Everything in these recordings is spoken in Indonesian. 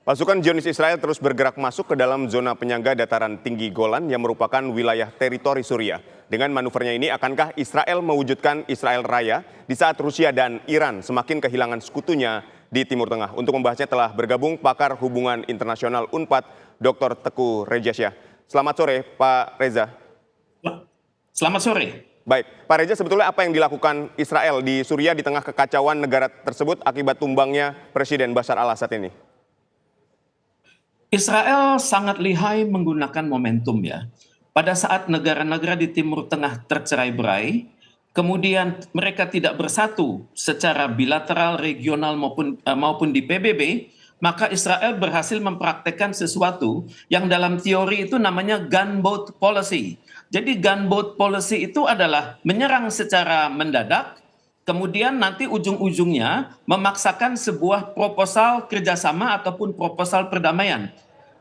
Pasukan Zionis Israel terus bergerak masuk ke dalam zona penyangga dataran tinggi Golan yang merupakan wilayah teritori Suriah. Dengan manuvernya ini, akankah Israel mewujudkan Israel Raya di saat Rusia dan Iran semakin kehilangan sekutunya di Timur Tengah? Untuk membahasnya telah bergabung pakar hubungan internasional UNPAD, Dr. Teguh Rejasya. Selamat sore, Pak Reza. Selamat sore. Baik, Pak Reza, sebetulnya apa yang dilakukan Israel di Suriah di tengah kekacauan negara tersebut akibat tumbangnya Presiden Bashar al-Assad ini? Israel sangat lihai menggunakan momentum ya. Pada saat negara-negara di Timur Tengah tercerai-berai, kemudian mereka tidak bersatu secara bilateral, regional maupun di PBB, maka Israel berhasil mempraktekkan sesuatu yang dalam teori itu namanya gunboat policy. Jadi gunboat policy itu adalah menyerang secara mendadak, kemudian nanti ujung-ujungnya memaksakan sebuah proposal kerjasama ataupun proposal perdamaian.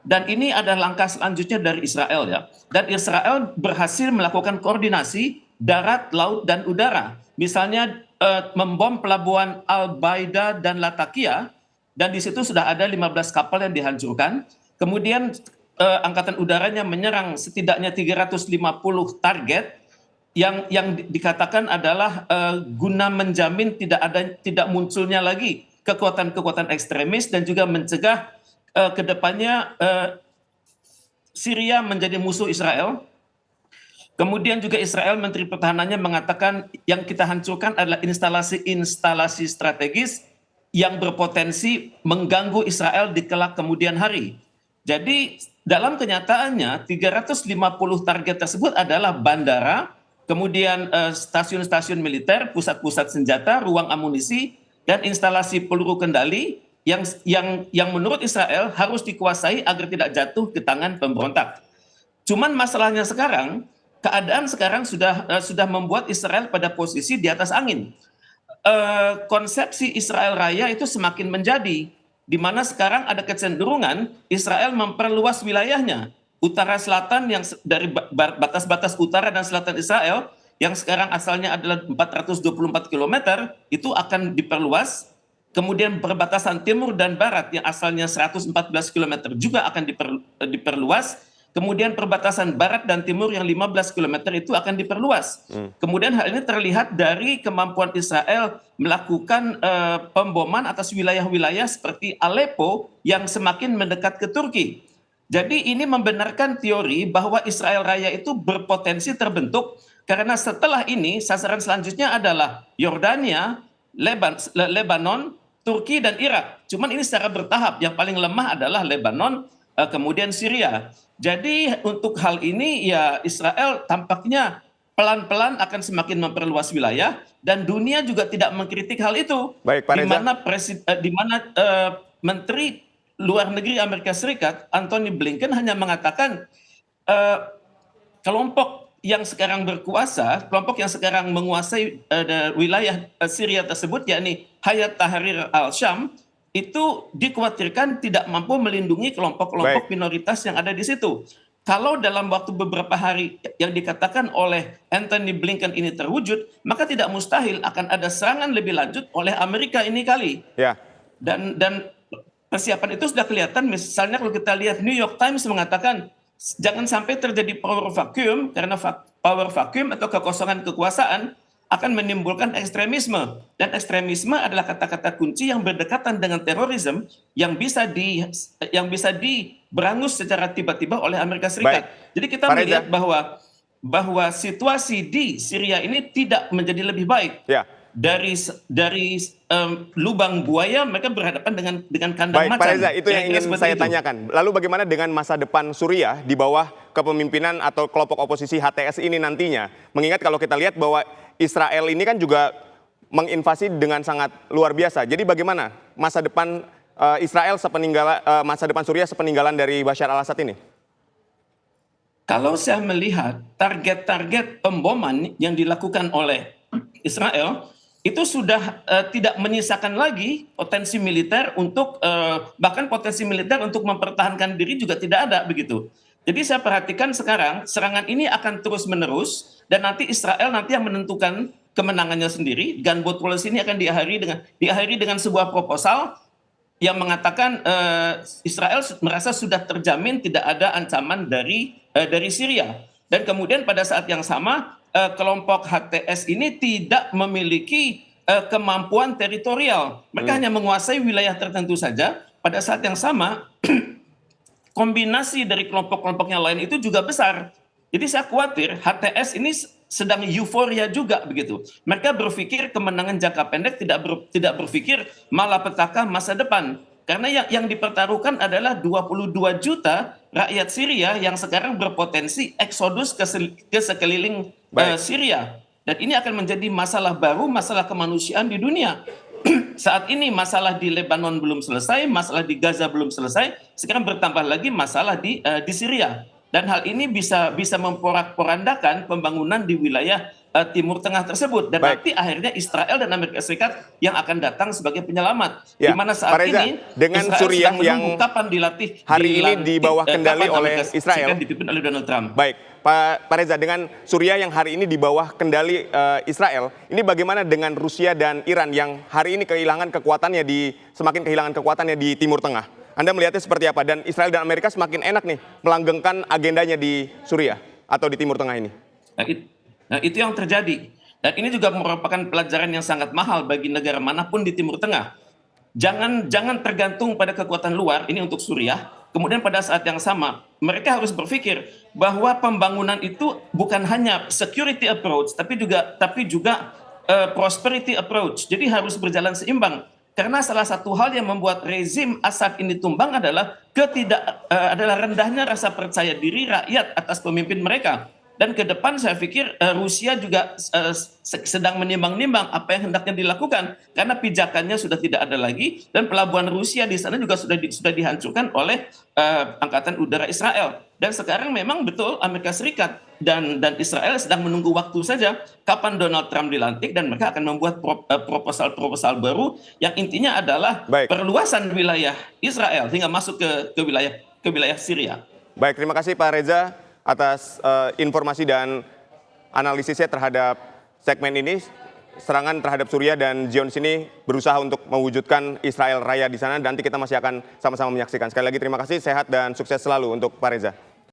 Dan ini adalah langkah selanjutnya dari Israel ya. Dan Israel berhasil melakukan koordinasi darat, laut, dan udara. Misalnya membom pelabuhan Al-Baida dan Latakia, dan di situ sudah ada 15 kapal yang dihancurkan. Kemudian angkatan udaranya menyerang setidaknya 350 target yang dikatakan adalah guna menjamin tidak munculnya lagi kekuatan-kekuatan ekstremis dan juga mencegah kedepannya Syria menjadi musuh Israel. Kemudian juga Israel, Menteri Pertahanannya mengatakan yang kita hancurkan adalah instalasi strategis yang berpotensi mengganggu Israel di kelak kemudian hari. Jadi dalam kenyataannya 350 target tersebut adalah bandara, kemudian stasiun-stasiun militer, pusat-pusat senjata, ruang amunisi, dan instalasi peluru kendali yang menurut Israel harus dikuasai agar tidak jatuh ke tangan pemberontak. Cuman masalahnya sekarang, keadaan sekarang sudah membuat Israel pada posisi di atas angin. Konsepsi Israel Raya itu semakin menjadi, di mana sekarang ada kecenderungan Israel memperluas wilayahnya. Utara selatan yang dari batas-batas utara dan selatan Israel yang sekarang asalnya adalah 424 km itu akan diperluas. Kemudian perbatasan timur dan barat yang asalnya 114 km juga akan diperluas. Kemudian perbatasan barat dan timur yang 15 km itu akan diperluas. Kemudian hal ini terlihat dari kemampuan Israel melakukan pemboman atas wilayah-wilayah seperti Aleppo yang semakin mendekat ke Turki. Jadi ini membenarkan teori bahwa Israel Raya itu berpotensi terbentuk karena setelah ini sasaran selanjutnya adalah Yordania, Lebanon, Turki, dan Irak. Cuman ini secara bertahap, yang paling lemah adalah Lebanon, kemudian Syria. Jadi untuk hal ini ya Israel tampaknya pelan-pelan akan semakin memperluas wilayah dan dunia juga tidak mengkritik hal itu. Baik, Pak Reza. Di mana Menteri Luar Negeri Amerika Serikat Antony Blinken hanya mengatakan kelompok yang sekarang berkuasa, kelompok yang sekarang menguasai wilayah Syria tersebut, yakni Hayat Tahrir al-Syam, itu dikhawatirkan tidak mampu melindungi kelompok-kelompok minoritas yang ada di situ. Kalau dalam waktu beberapa hari yang dikatakan oleh Antony Blinken ini terwujud, maka tidak mustahil akan ada serangan lebih lanjut oleh Amerika ini kali. Ya. Dan persiapan itu sudah kelihatan. Misalnya kalau kita lihat New York Times mengatakan jangan sampai terjadi power vacuum, karena power vacuum atau kekosongan kekuasaan akan menimbulkan ekstremisme. Dan ekstremisme adalah kata-kata kunci yang berdekatan dengan terorisme yang bisa diberangus secara tiba-tiba oleh Amerika Serikat. Jadi kita melihat bahwa situasi di Syria ini tidak menjadi lebih baik. Ya. Dari lubang buaya mereka berhadapan dengan kandang macan. Baik, Pak Reza, itu yang ingin saya tanyakan. Lalu bagaimana dengan masa depan Suriah di bawah kepemimpinan atau kelompok oposisi HTS ini nantinya? Mengingat kalau kita lihat bahwa Israel ini kan juga menginvasi dengan sangat luar biasa. Jadi bagaimana masa depan Israel masa depan Suriah sepeninggalan dari Bashar al-Assad ini? Kalau saya melihat target-target pemboman yang dilakukan oleh Israel itu sudah tidak menyisakan lagi potensi militer untuk bahkan potensi militer untuk mempertahankan diri juga tidak ada begitu. Jadi saya perhatikan sekarang serangan ini akan terus menerus dan nanti Israel yang menentukan kemenangannya sendiri. Gunboat policy ini akan diakhiri dengan sebuah proposal yang mengatakan Israel merasa sudah terjamin tidak ada ancaman dari Syria. Dan kemudian pada saat yang sama kelompok HTS ini tidak memiliki kemampuan teritorial. Mereka hanya menguasai wilayah tertentu saja. Pada saat yang sama kombinasi dari kelompok-kelompok yang lain itu juga besar. Jadi saya khawatir HTS ini sedang euforia juga begitu. Mereka berpikir kemenangan jangka pendek, tidak berpikir malapetaka masa depan. Karena yang dipertaruhkan adalah 22 juta rakyat Syria yang sekarang berpotensi eksodus ke sekeliling Syria. Dan ini akan menjadi masalah baru, masalah kemanusiaan di dunia. Saat ini masalah di Lebanon belum selesai, masalah di Gaza belum selesai, sekarang bertambah lagi masalah di Syria. Dan hal ini bisa memporak-porandakan pembangunan di wilayah Timur Tengah tersebut. Dan nanti akhirnya Israel dan Amerika Serikat yang akan datang sebagai penyelamat. Ya, di mana saat Pak Reza, ini dengan Israel Suriah sedang yang kapan dilatih hari ini di bawah kendali oleh Israel, dipimpin oleh Donald Trump. Baik, Pak Reza, dengan Suriah yang hari ini di bawah kendali Israel, ini bagaimana dengan Rusia dan Iran yang hari ini semakin kehilangan kekuatannya di Timur Tengah? Anda melihatnya seperti apa? Dan Israel dan Amerika semakin enak nih melanggengkan agendanya di Suriah atau di Timur Tengah ini. Nah, itu yang terjadi. Dan ini juga merupakan pelajaran yang sangat mahal bagi negara manapun di Timur Tengah. Jangan tergantung pada kekuatan luar, ini untuk Suriah. Kemudian pada saat yang sama, mereka harus berpikir bahwa pembangunan itu bukan hanya security approach, tapi juga prosperity approach. Jadi harus berjalan seimbang. Karena salah satu hal yang membuat rezim Assad ini tumbang adalah rendahnya rasa percaya diri rakyat atas pemimpin mereka. Dan ke depan saya pikir Rusia juga sedang menimbang-nimbang apa yang hendaknya dilakukan karena pijakannya sudah tidak ada lagi dan pelabuhan Rusia di sana juga sudah dihancurkan oleh angkatan udara Israel. Dan sekarang memang betul Amerika Serikat dan Israel sedang menunggu waktu saja kapan Donald Trump dilantik dan mereka akan membuat proposal baru yang intinya adalah perluasan wilayah Israel hingga masuk ke wilayah Syria. Baik, terima kasih Pak Reza atas informasi dan analisisnya terhadap segmen ini. Serangan terhadap Suriah dan Zionis ini berusaha untuk mewujudkan Israel Raya di sana. Nanti kita masih akan sama-sama menyaksikan. Sekali lagi terima kasih, sehat dan sukses selalu untuk Pak Reza.